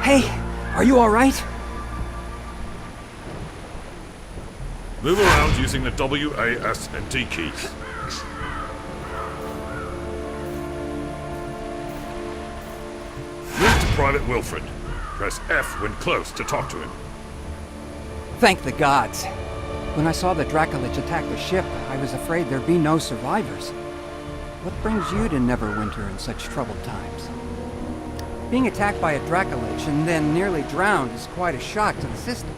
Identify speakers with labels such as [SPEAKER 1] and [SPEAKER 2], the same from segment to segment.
[SPEAKER 1] Hey, are you alright?
[SPEAKER 2] Move around using the W, A, S, and D keys. Move to Private Wilfred. Press F when close to talk to him.
[SPEAKER 1] Thank the gods. When I saw the Dracolich attack the ship, I was afraid there'd be no survivors. What brings you to Neverwinter in such troubled times? Being attacked by a Dracolich and then nearly drowned is quite a shock to the system.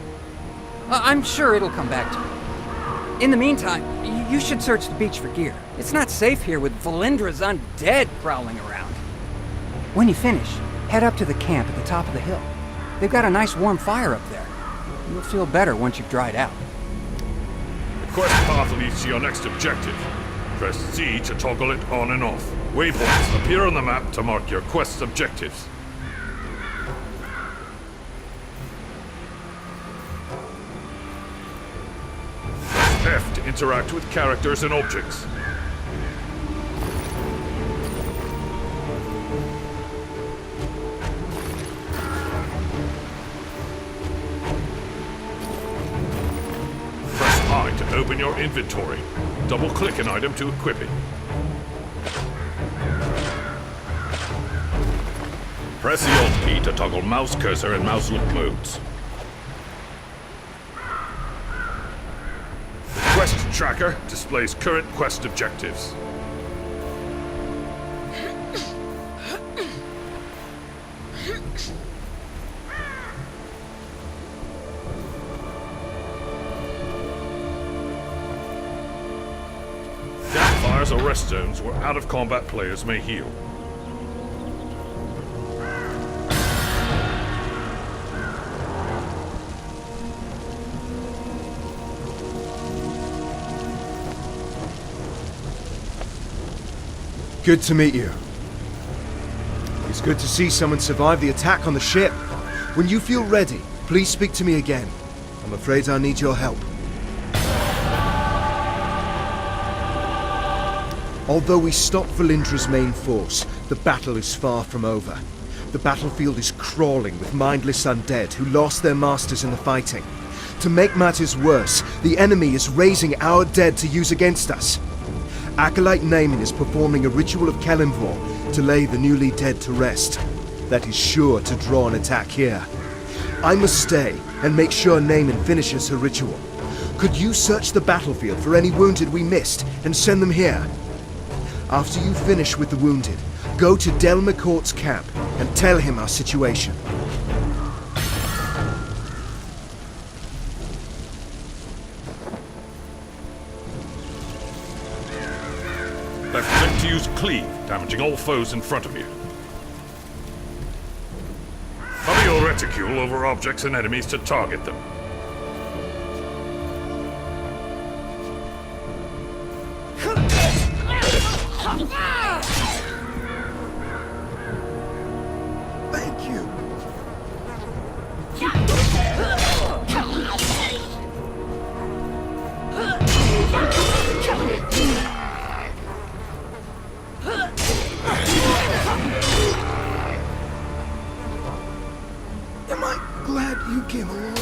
[SPEAKER 1] I'm sure it'll come back to me. In the meantime, you should search the beach for gear. It's not safe here with Valindra's undead prowling around. When you finish, head up to the camp at the top of the hill. They've got a nice warm fire up there. You'll feel better once you've dried out.
[SPEAKER 2] The quest path leads to your next objective. Press Z to toggle it on and off. Waypoints appear on the map to mark your quest's objectives. Press F to interact with characters and objects. Press I to open your inventory. Double-click an item to equip it. Press the Alt key to toggle mouse cursor and mouse look modes. The quest tracker displays current quest objectives. Campfires or rest zones where out-of-combat players may heal.
[SPEAKER 3] Good to meet you. It's good to see someone survive the attack on the ship. When you feel ready, please speak to me again. I'm afraid I need your help. Although we stopped Valindra's main force, the battle is far from over. The battlefield is crawling with mindless undead who lost their masters in the fighting. To make matters worse, the enemy is raising our dead to use against us. Acolyte Naaman is performing a ritual of Kelimvor to lay the newly dead to rest. That is sure to draw an attack here. I must stay and make sure Naaman finishes her ritual. Could you search the battlefield for any wounded we missed and send them here? After you finish with the wounded, go to Del McCourt's camp and tell him our situation.
[SPEAKER 2] Left click to use Cleave, damaging all foes in front of you. Hover your reticule over objects and enemies to target them.
[SPEAKER 3] Thank you. Am I glad you came along?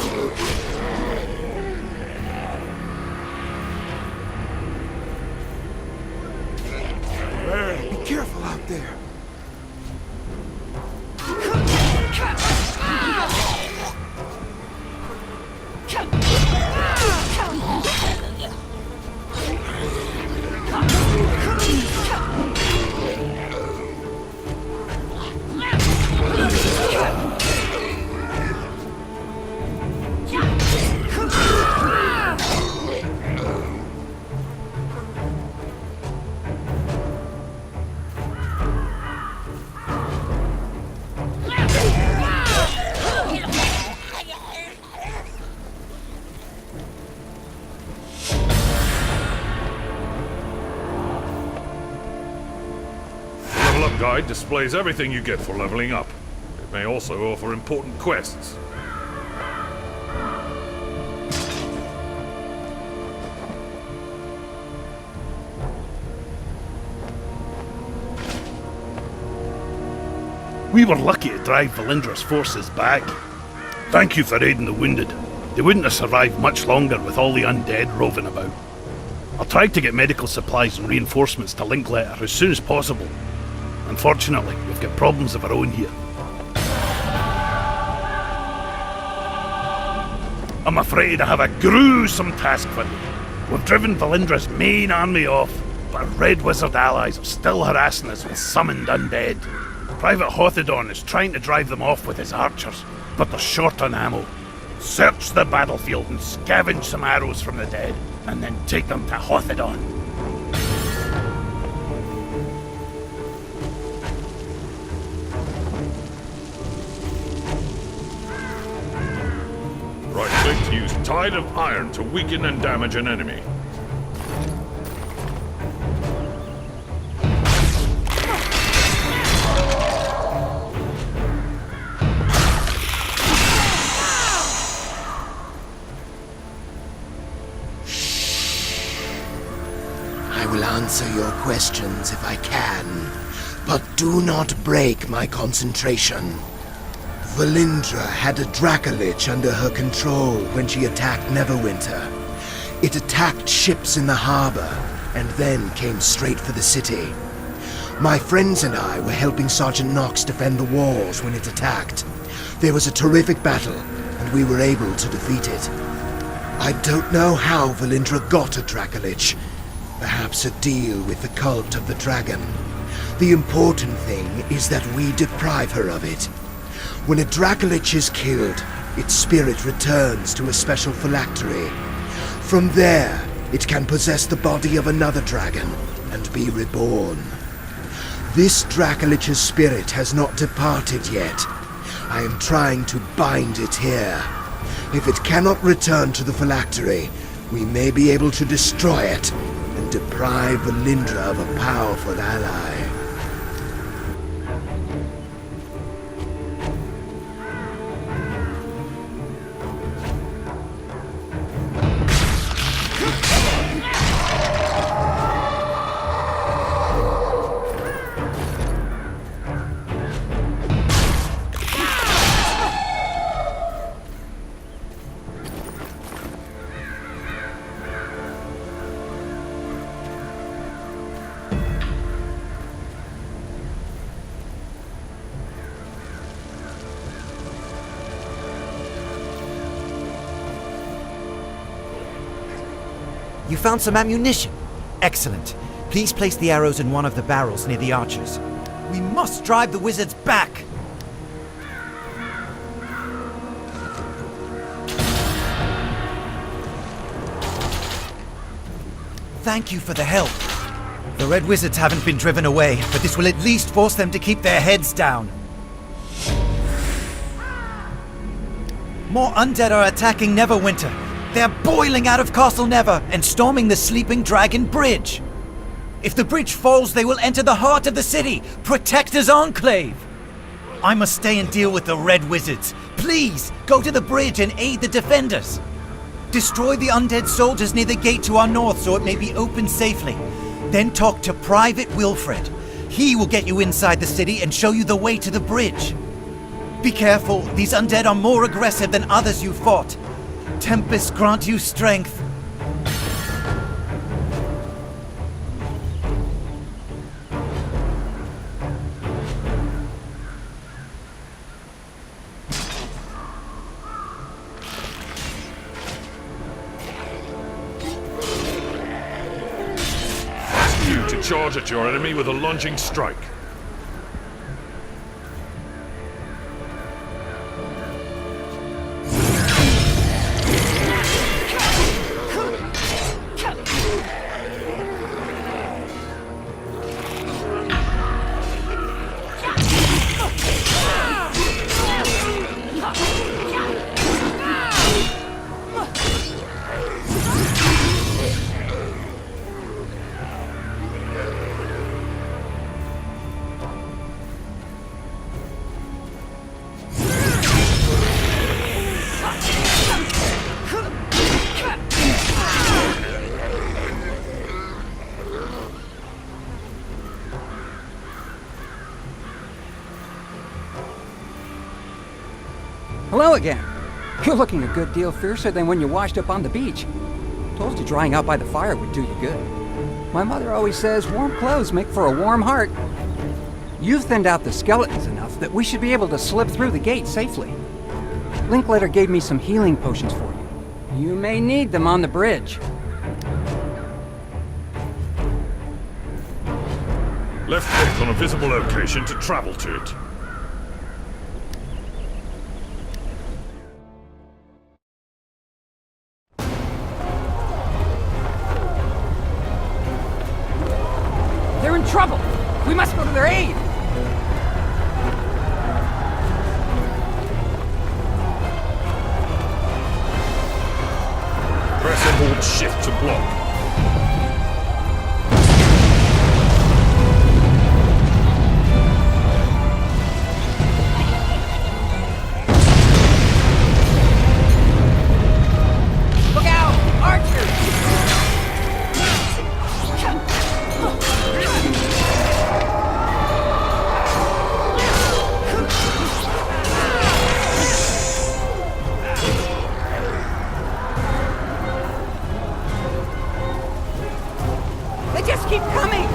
[SPEAKER 3] Hey, be careful out there.
[SPEAKER 2] Guide displays everything you get for leveling up. It may also offer important quests.
[SPEAKER 4] We were lucky to drive Valindra's forces back. Thank you for aiding the wounded. They wouldn't have survived much longer with all the undead roving about. I'll try to get medical supplies and reinforcements to Linkletter as soon as possible. Unfortunately, we've got problems of our own here. I'm afraid I have a gruesome task for you. We've driven Valindra's main army off, but our Red Wizard allies are still harassing us with summoned undead. Private Hothedon is trying to drive them off with his archers, but they're short on ammo. Search the battlefield and scavenge some arrows from the dead, and then take them to Hothedon.
[SPEAKER 2] Right-click to use Tide of Iron to weaken and damage an enemy.
[SPEAKER 5] I will answer your questions if I can, but do not break my concentration. Valindra had a Dracolich under her control when she attacked Neverwinter. It attacked ships in the harbor, and then came straight for the city. My friends and I were helping Sergeant Knox defend the walls when it attacked. There was a terrific battle, and we were able to defeat it. I don't know how Valindra got a Dracolich. Perhaps a deal with the cult of the dragon. The important thing is that we deprive her of it. When a Dracolich is killed, its spirit returns to a special phylactery. From there, it can possess the body of another dragon and be reborn. This Dracolich's spirit has not departed yet. I am trying to bind it here. If it cannot return to the phylactery, we may be able to destroy it and deprive Valindra of a powerful ally.
[SPEAKER 6] You found some ammunition. Excellent. Please place the arrows in one of the barrels near the archers. We must drive the wizards back! Thank you for the help. The Red Wizards haven't been driven away, but this will at least force them to keep their heads down. More undead are attacking Neverwinter. They're boiling out of Castle Never and storming the Sleeping Dragon Bridge. If the bridge falls, they will enter the heart of the city, Protector's Enclave. I must stay and deal with the Red Wizards. Please, go to the bridge and aid the defenders. Destroy the undead soldiers near the gate to our north so it may be opened safely. Then talk to Private Wilfred. He will get you inside the city and show you the way to the bridge. Be careful, these undead are more aggressive than others you fought. Tempest grant you strength.
[SPEAKER 2] Ask you to charge at your enemy with a lunging strike.
[SPEAKER 1] Hello again. You're looking a good deal fiercer than when you washed up on the beach. Told you drying out by the fire would do you good. My mother always says warm clothes make for a warm heart. You've thinned out the skeletons enough that we should be able to slip through the gate safely. Linklater gave me some healing potions for you. You may need them on the bridge.
[SPEAKER 2] Left click on a visible location to travel to it.
[SPEAKER 1] They're in trouble! We must go to their aid!
[SPEAKER 2] Press and hold shift to block.
[SPEAKER 1] Look out! Archers! They just keep coming!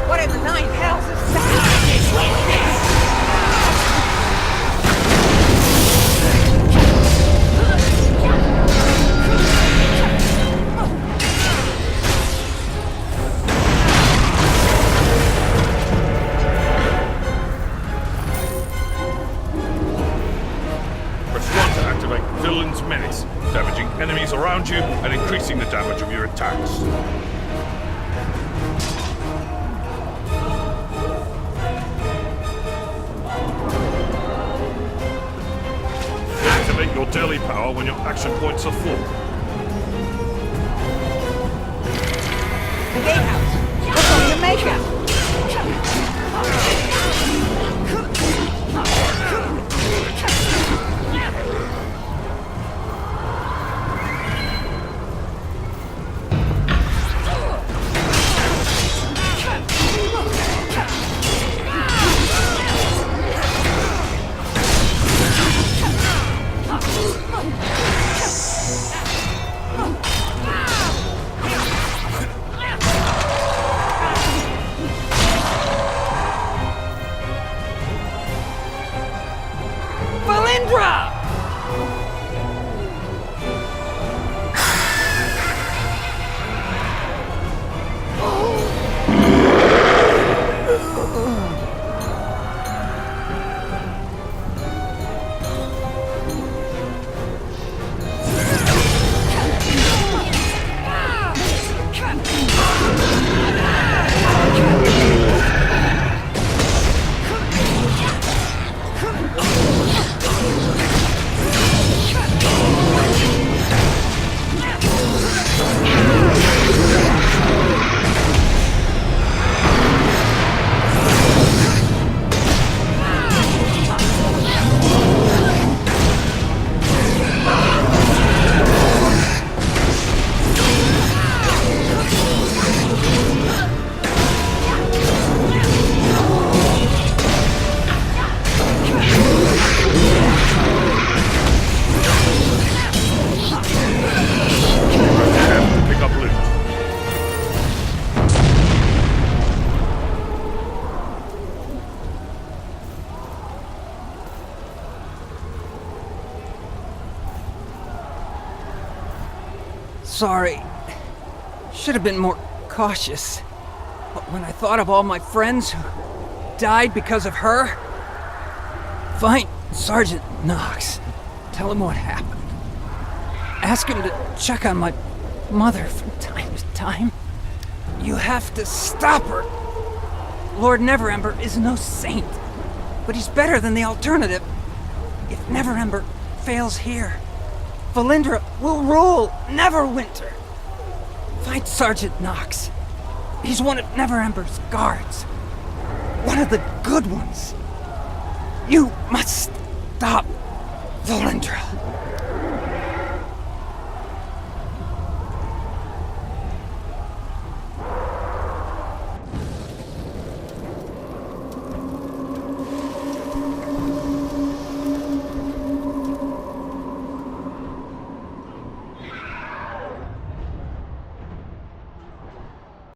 [SPEAKER 1] What in the nine hells is that?
[SPEAKER 2] Press 1 to activate Villain's Menace, damaging enemies around you and increasing the damage of your attacks. Activate your daily power when your action points are full.
[SPEAKER 1] The gatehouse! We're going to make it! Sorry. Should have been more cautious. But when I thought of all my friends who died because of her... Find Sergeant Knox. Tell him what happened. Ask him to check on my mother from time to time. You have to stop her. Lord Neverember is no saint, but he's better than the alternative. If Neverember fails here, Valindra will rule Neverwinter. Find Sergeant Knox. He's one of Neverember's guards. One of the good ones. You must stop Valindra.